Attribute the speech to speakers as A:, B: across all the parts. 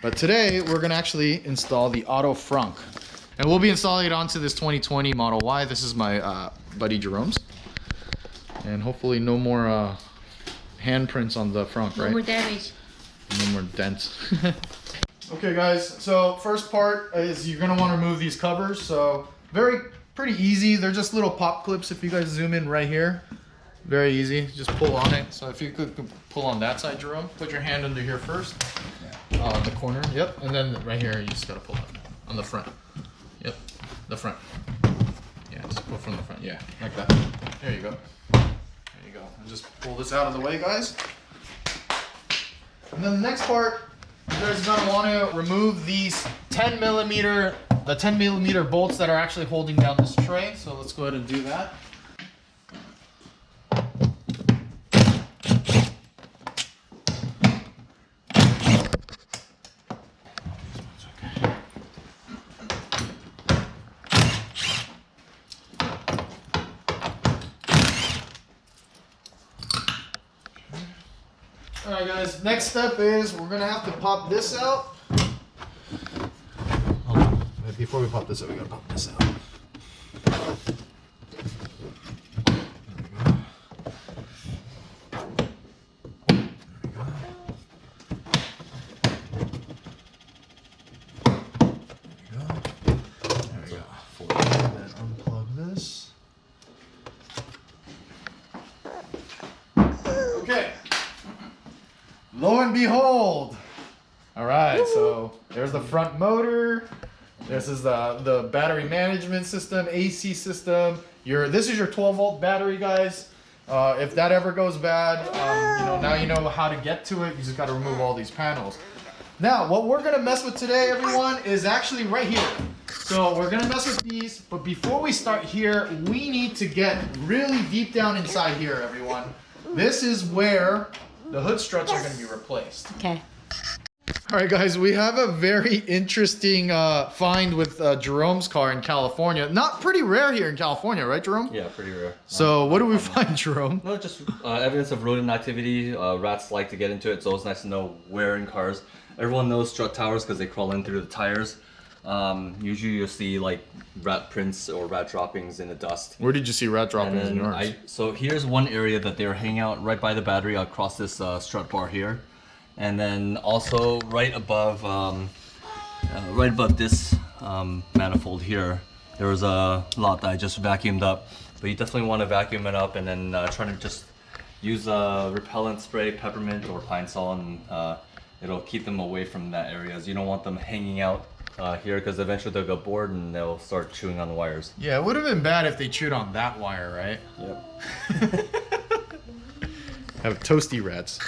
A: But today we're gonna actually install the Auto Frunk. And we'll be installing it onto this 2020 Model Y. This is my buddy Jerome's. And hopefully no more handprints on the frunk, right?
B: No more damage.
A: No more dents. Okay guys, so first part is you're gonna wanna remove these covers. So pretty easy. They're just little pop clips. If you guys zoom in right here, very easy, just pull on it. So if you could pull on that side, Jerome, put your hand under here first. The corner, yep. And then right here, you just gotta pull it on the front. Yep, the front. Yeah, just pull from the front, yeah, like that. There you go. There you go. And just pull this out of the way, guys. And then the next part, you guys are gonna wanna remove these 10mm bolts that are actually holding down this tray. So let's go ahead and do that. Alright guys, next step is we're gonna have to pop this out. Hold on. Before we pop this out, we gotta pop this out. There we go. There we go. There we go. And then unplug this. Okay. Lo and behold. All right, so there's the front motor. This is the battery management system, AC system. This is your 12-volt battery, guys. If that ever goes bad, now you know how to get to it. You just got to remove all these panels. Now, what we're gonna mess with today, everyone, is actually right here. So we're gonna mess with these, but before we start here, we need to get really deep down inside here, everyone. This is where the hood struts are gonna be replaced.
B: Okay.
A: All right, guys, we have a very interesting find with Jerome's car in California. Not pretty rare here in California, right, Jerome?
C: Yeah, pretty rare.
A: So what do we find, Jerome?
C: No, just evidence of rodent activity. Rats like to get into it, so it's nice to know where in cars. Everyone knows strut towers because they crawl in through the tires. Usually you'll see like rat prints or rat droppings in the dust.
A: Where did you see rat droppings in yours?
C: So here's one area that they were hanging out right by the battery across this strut bar here. And then also right above this manifold here, there was a lot that I just vacuumed up. But you definitely want to vacuum it up and then try to just use repellent spray, peppermint or pine sol, and it'll keep them away from that area. You don't want them hanging out here because eventually they'll get bored and they'll start chewing on the wires.
A: Yeah, it would have been bad if they chewed on that wire, right?
C: Yep.
A: Have toasty rats.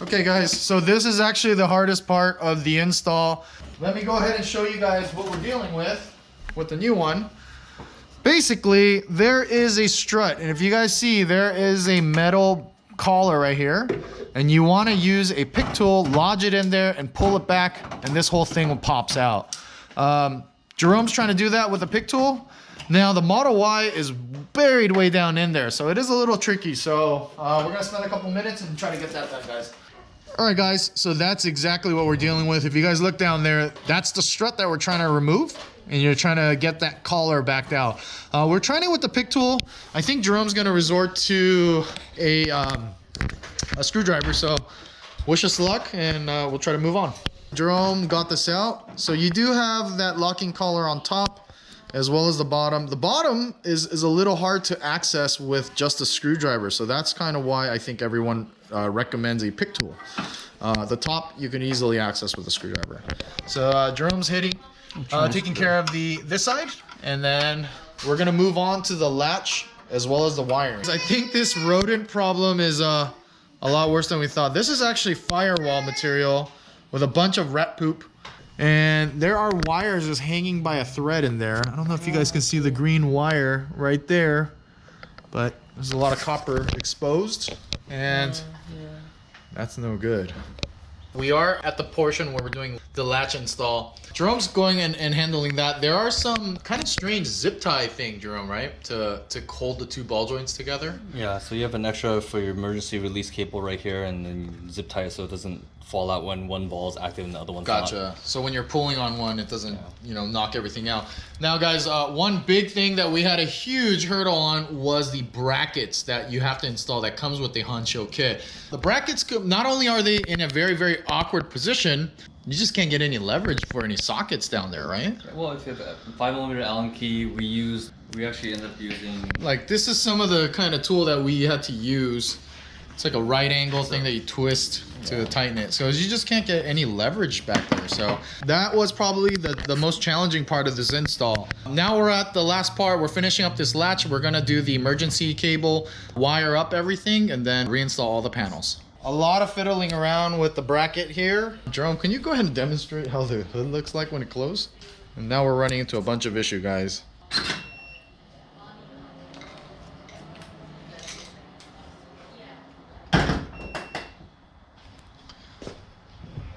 A: Okay guys, so this is actually the hardest part of the install. Let me go ahead and show you guys what we're dealing with the new one. Basically, there is a strut, and if you guys see, there is a metal collar right here, and you want to use a pick tool, lodge it in there, and pull it back, and this whole thing pops out. Jerome's trying to do that with a pick tool. Now the Model Y is buried way down in there, so it is a little tricky. So we're gonna spend a couple minutes and try to get that done, guys. All right, guys, so that's exactly what we're dealing with. If you guys look down there, that's the strut that we're trying to remove, and you're trying to get that collar backed out. We're trying it with the pick tool. I think Jerome's gonna resort to a screwdriver, so wish us luck, and we'll try to move on. Jerome got this out. So you do have that locking collar on top, as well as the bottom. The bottom is a little hard to access with just a screwdriver, so that's kind of why I think everyone recommends a pick tool. The top you can easily access with a screwdriver. So Jerome's taking care of this side, and then we're gonna move on to the latch as well as the wiring. I think this rodent problem is a lot worse than we thought. This is actually firewall material with a bunch of rat poop. And there are wires just hanging by a thread in there. I don't know if you guys can see the green wire right there, but there's a lot of copper exposed, and that's no good. We are at the portion where we're doing the latch install. Jerome's going and handling that. There are some kind of strange zip tie thing, Jerome, right? To hold the two ball joints together.
C: Yeah, so you have an extra for your emergency release cable right here, and then you zip tie it so it doesn't fall out when one ball is active and the other one's not.
A: Gotcha. So when you're pulling on one, it doesn't, you know, knock everything out. Now, guys, one big thing that we had a huge hurdle on was the brackets that you have to install that comes with the Hansshow kit. The brackets, not only are they in a very, very awkward position, you just can't get any leverage for any sockets down there, right?
C: Well, if you have a 5mm Allen key, we actually end up using...
A: Like, this is some of the kind of tool that we had to use. It's like a right angle thing that you twist to tighten it. So you just can't get any leverage back there. So that was probably the most challenging part of this install. Now we're at the last part. We're finishing up this latch. We're gonna do the emergency cable, wire up everything, and then reinstall all the panels. A lot of fiddling around with the bracket here. Jerome, can you go ahead and demonstrate how the hood looks like when it closed? And now we're running into a bunch of issue, guys.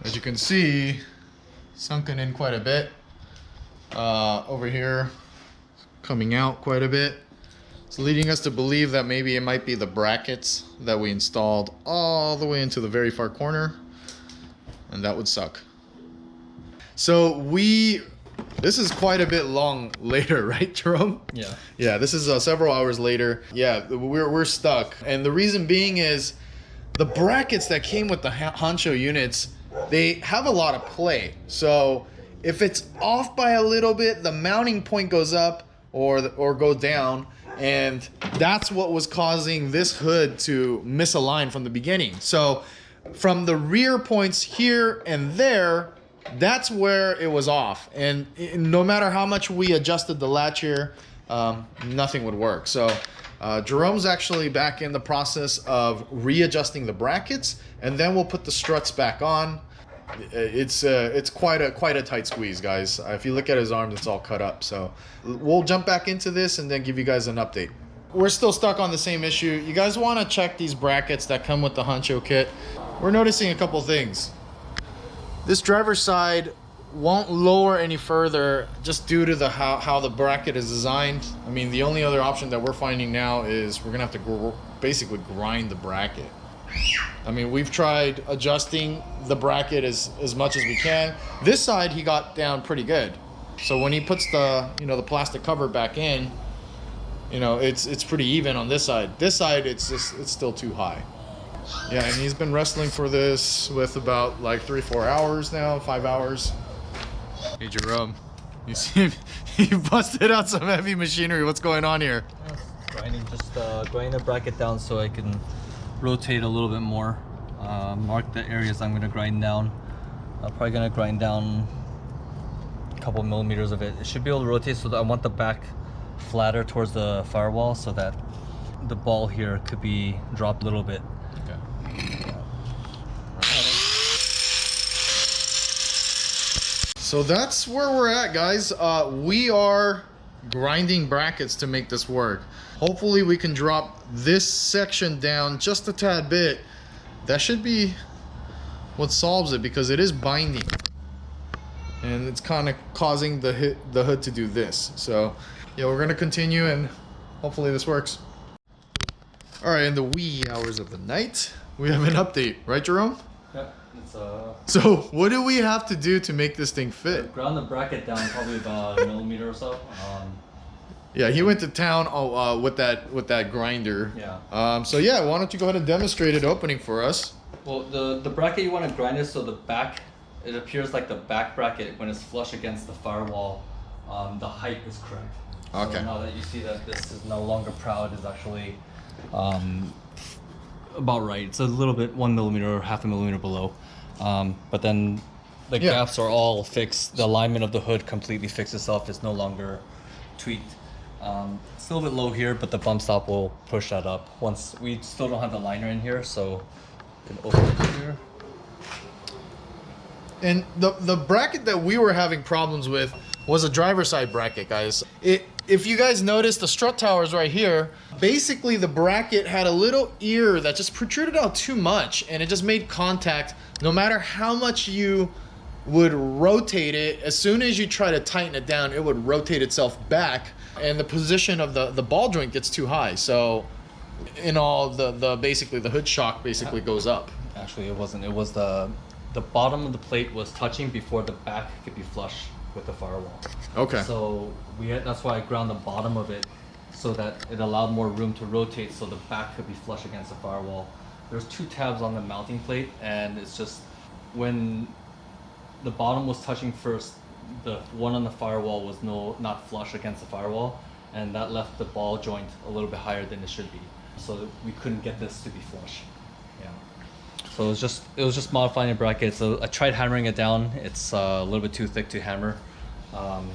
A: As you can see, sunken in quite a bit. Over here, coming out quite a bit. It's leading us to believe that maybe it might be the brackets that we installed all the way into the very far corner, and that would suck. So this is quite a bit long later, right, Jerome?
C: Yeah.
A: Yeah, this is several hours later. Yeah, we're stuck. And the reason being is the brackets that came with the Hansshow units, they have a lot of play. So if it's off by a little bit, the mounting point goes up or go down, and that's what was causing this hood to misalign from the beginning. So from the rear points here and there, that's where it was off. And no matter how much we adjusted the latch here, nothing would work. So Jerome's actually back in the process of readjusting the brackets, and then we'll put the struts back on. It's quite a tight squeeze, guys. If you look at his arms, it's all cut up. So we'll jump back into this and then give you guys an update. We're still stuck on the same issue. You guys want to check these brackets that come with the Hansshow kit. We're noticing a couple things. This driver's side won't lower any further just due to how the bracket is designed. I mean, the only other option that we're finding now is we're gonna have to basically grind the bracket. I mean, we've tried adjusting the bracket as much as we can. This side he got down pretty good. So when he puts the the plastic cover back in, it's pretty even on this side. This side it's still too high. Yeah, and he's been wrestling for this with about like 3-4 hours now, 5 hours. Hey Jerome, you see he busted out some heavy machinery. What's going on here?
C: Grinding, just grinding the bracket down so I can rotate a little bit more. Mark the areas I'm going to grind down. I'm probably going to grind down a couple millimeters of it. It should be able to rotate so that I want the back flatter towards the firewall so that the ball here could be dropped a little bit.
A: So that's where we're at, guys. We are grinding brackets to make this work. Hopefully we can drop this section down just a tad bit. That should be what solves it, because it is binding and it's kind of causing the hood to do this. So yeah, we're gonna continue and hopefully this works. All right, in the wee hours of the night, we have an update, right, Jerome?
C: Yep.
A: So what do we have to do to make this thing fit?
C: Ground the bracket down probably about a millimeter or so.
A: Yeah, he went to town with that grinder.
C: Yeah.
A: So yeah, why don't you go ahead and demonstrate it opening for us?
C: Well, the bracket you want to grind is so the back, it appears like the back bracket when it's flush against the firewall, the height is correct.
A: Okay.
C: So now that you see that this is no longer proud, is actually about right. It's a little bit 1 millimeter or half a millimeter below. But then the gaps are all fixed. The alignment of the hood completely fixed itself. It's no longer tweaked. It's a little bit low here, but the bump stop will push that up. Once we still don't have the liner in here, so we can open it here.
A: And the bracket that we were having problems with was a driver side bracket, guys. It if you guys notice the strut towers right here, basically the bracket had a little ear that just protruded out too much, and it just made contact. No matter how much you would rotate it, as soon as you try to tighten it down, it would rotate itself back, and the position of the ball joint gets too high. So in all, basically the hood shock basically goes up.
C: Actually, it wasn't. It was the bottom of the plate was touching before the back could be flush with the firewall. Okay. So that's why I ground the bottom of it so that it allowed more room to rotate, so the back could be flush against the firewall. There's 2 tabs on the mounting plate, and it's just when the bottom was touching first, the one on the firewall was not flush against the firewall, and that left the ball joint a little bit higher than it should be. So we couldn't get this to be flush. Yeah. So it was just modifying the bracket. So I tried hammering it down. It's a little bit too thick to hammer.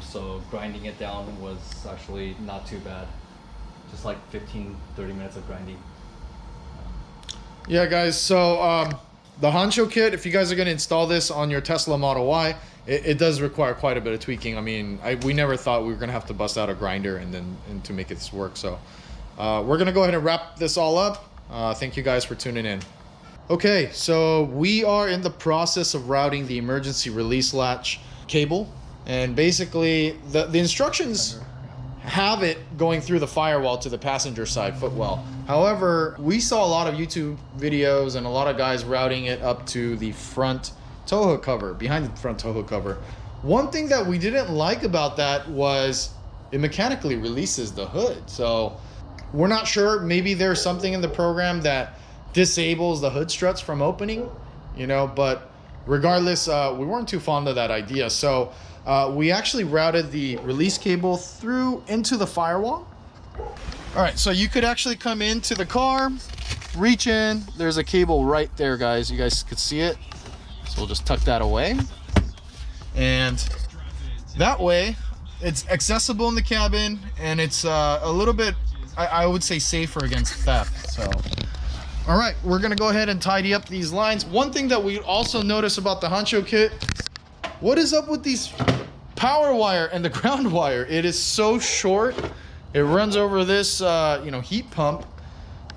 C: So grinding it down was actually not too bad. Just like 15-30 minutes of grinding.
A: Yeah, guys. So the Hansshow Kit, if you guys are going to install this on your Tesla Model Y, it does require quite a bit of tweaking. I mean, we never thought we were going to have to bust out a grinder and to make this work. So we're going to go ahead and wrap this all up. Thank you guys for tuning in. Okay, so we are in the process of routing the emergency release latch cable, and basically the instructions have it going through the firewall to the passenger side footwell. However, we saw a lot of YouTube videos and a lot of guys routing it up to the front tow hook cover, behind the front tow hook cover. One thing that we didn't like about that was it mechanically releases the hood. So we're not sure, maybe there's something in the program that disables the hood struts from opening, you know, but regardless, we weren't too fond of that idea. So we actually routed the release cable through into the firewall. All right, so you could actually come into the car, reach in, there's a cable right there, guys. You guys could see it. So we'll just tuck that away. And that way it's accessible in the cabin, and it's a little bit, I would say, safer against theft. So all right, we're gonna go ahead and tidy up these lines. One thing that we also notice about the Hansshow Kit, what is up with these power wire and the ground wire? It is so short. It runs over this heat pump,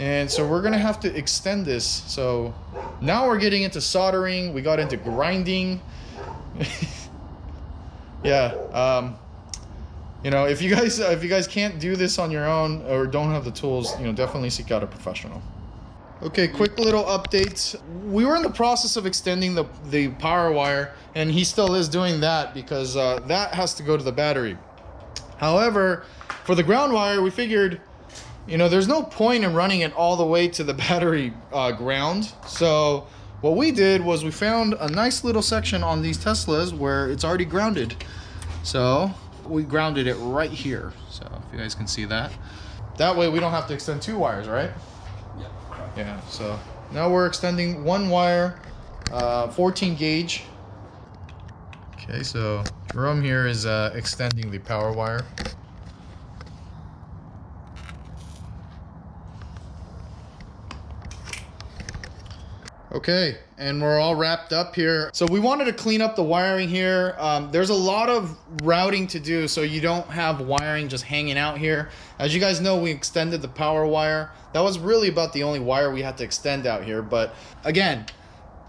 A: and so we're gonna have to extend this. So now we're getting into soldering. We got into grinding. Yeah. If you guys can't do this on your own or don't have the tools, definitely seek out a professional. Okay, quick little updates. We were in the process of extending the power wire, and he still is doing that because that has to go to the battery. However, for the ground wire, we figured, there's no point in running it all the way to the battery ground. So what we did was we found a nice little section on these Teslas where it's already grounded. So we grounded it right here. So if you guys can see that. That way we don't have to extend 2 wires, right? Yeah, so now we're extending 1 wire, 14 gauge. Okay, so Jerome here is extending the power wire. Okay, and we're all wrapped up here. So we wanted to clean up the wiring here. There's a lot of routing to do so you don't have wiring just hanging out here. As you guys know, we extended the power wire. That was really about the only wire we had to extend out here. But again,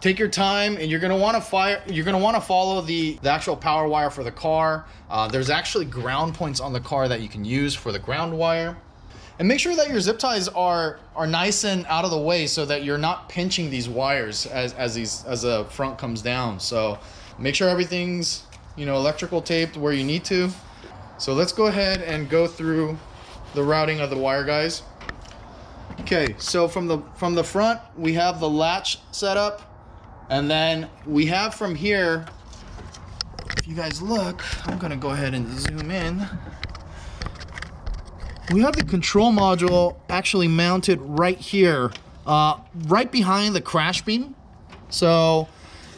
A: take your time, and you're gonna want to follow the actual power wire for the car. There's actually ground points on the car that you can use for the ground wire. And make sure that your zip ties are nice and out of the way so that you're not pinching these wires as the front comes down. So make sure everything's electrical taped where you need to. So let's go ahead and go through the routing of the wire, guys. Okay, so from the front we have the latch set up, and then we have from here, if you guys look, I'm gonna go ahead and zoom in. We have the control module actually mounted right here, right behind the crash beam. So,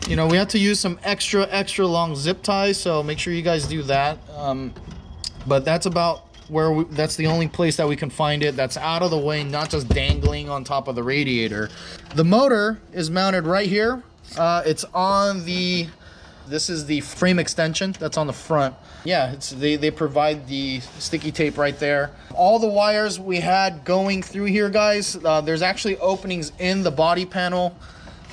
A: we had to use some extra long zip ties, so make sure you guys do that. But that's about where that's the only place that we can find it that's out of the way, not just dangling on top of the radiator. The motor is mounted right here. It's on the This is the frame extension that's on the front. Yeah, they provide the sticky tape right there. All the wires we had going through here, guys, there's actually openings in the body panel.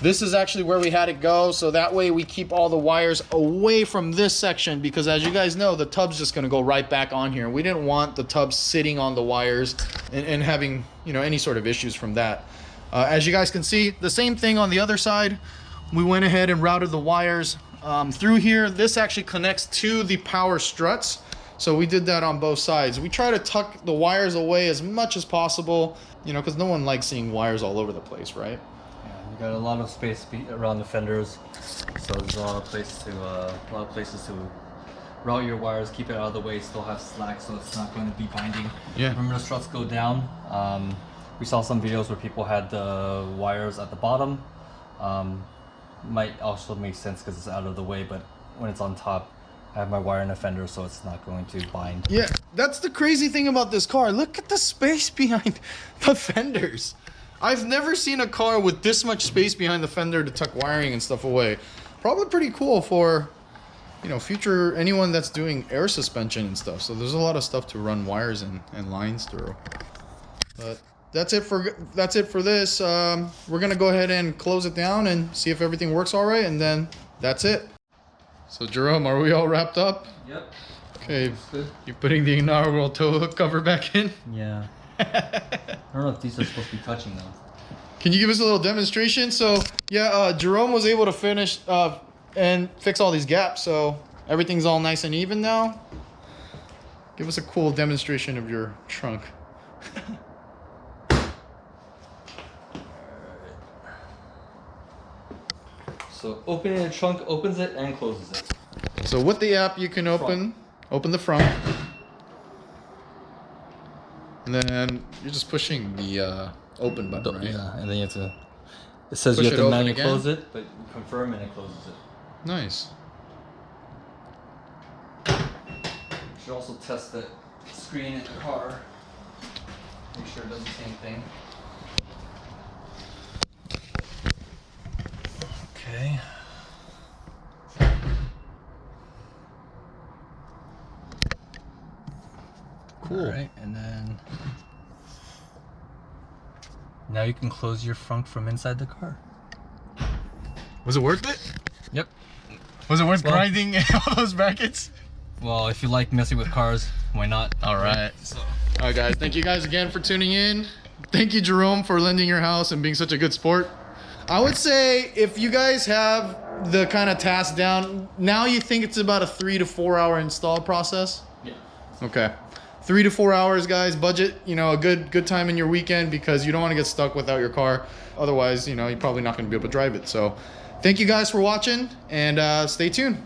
A: This is actually where we had it go, so that way we keep all the wires away from this section, because as you guys know, the tub's just gonna go right back on here. We didn't want the tub sitting on the wires and having, you know, any sort of issues from that. As you guys can see, the same thing on the other side. We went ahead and routed the wires through here. This actually connects to the power struts, so we did that on both sides. We try to tuck the wires away as much as possible, you know, because no one likes seeing wires all over the place, right?
C: You got a lot of space around the fenders, so there's a lot of places to route your wires, keep it out of the way, still have slack so it's not going to be binding.
A: Yeah.
C: Remember, the struts go down. We saw some videos where people had the wires at the bottom. Might also make sense because it's out of the way, but when it's on top, I have my wire in a fender so it's not going to bind.
A: Yeah, that's the crazy thing about this car. Look at the space behind the fenders. I've never seen a car with this much space behind the fender to tuck wiring and stuff away. Probably pretty cool for, you know, future anyone that's doing air suspension and stuff. So there's a lot of stuff to run wires and lines through. But that's it for this. We're gonna go ahead and close it down and see if everything works all right, and then that's it. So Jerome, are we all wrapped up?
C: Yep.
A: Okay, you're putting the inaugural tow hook cover back in?
C: Yeah. I don't know if these are supposed to be touching though.
A: Can you give us a little demonstration? So yeah, Jerome was able to finish and fix all these gaps, so everything's all nice and even now. Give us a cool demonstration of your trunk.
C: So opening the trunk opens it and closes it.
A: So with the app, you can open the front, and then you're just pushing the open button, right?
C: Yeah, and then you have to. It says
A: Push
C: you have
A: it
C: to
A: open
C: manually
A: again?
C: close it, but you confirm and it closes it.
A: Nice.
C: You should also test the screen in the car. Make sure it does the same thing. Okay.
A: Cool.
C: All right, and then now you can close your frunk from inside the car.
A: Was it worth it?
C: Yep.
A: Was it worth grinding all those brackets?
C: Well, if you like messing with cars, why not?
A: All right. All right, guys. Thank you guys again for tuning in. Thank you, Jerome, for lending your house and being such a good sport. I would say if you guys have the kind of task down, now you think it's about a 3 to 4 hour install process?
C: Yeah.
A: Okay. 3 to 4 hours, guys. Budget, you know, a good time in your weekend, because you don't want to get stuck without your car. Otherwise, you know, you're probably not going to be able to drive it. So thank you guys for watching, and stay tuned.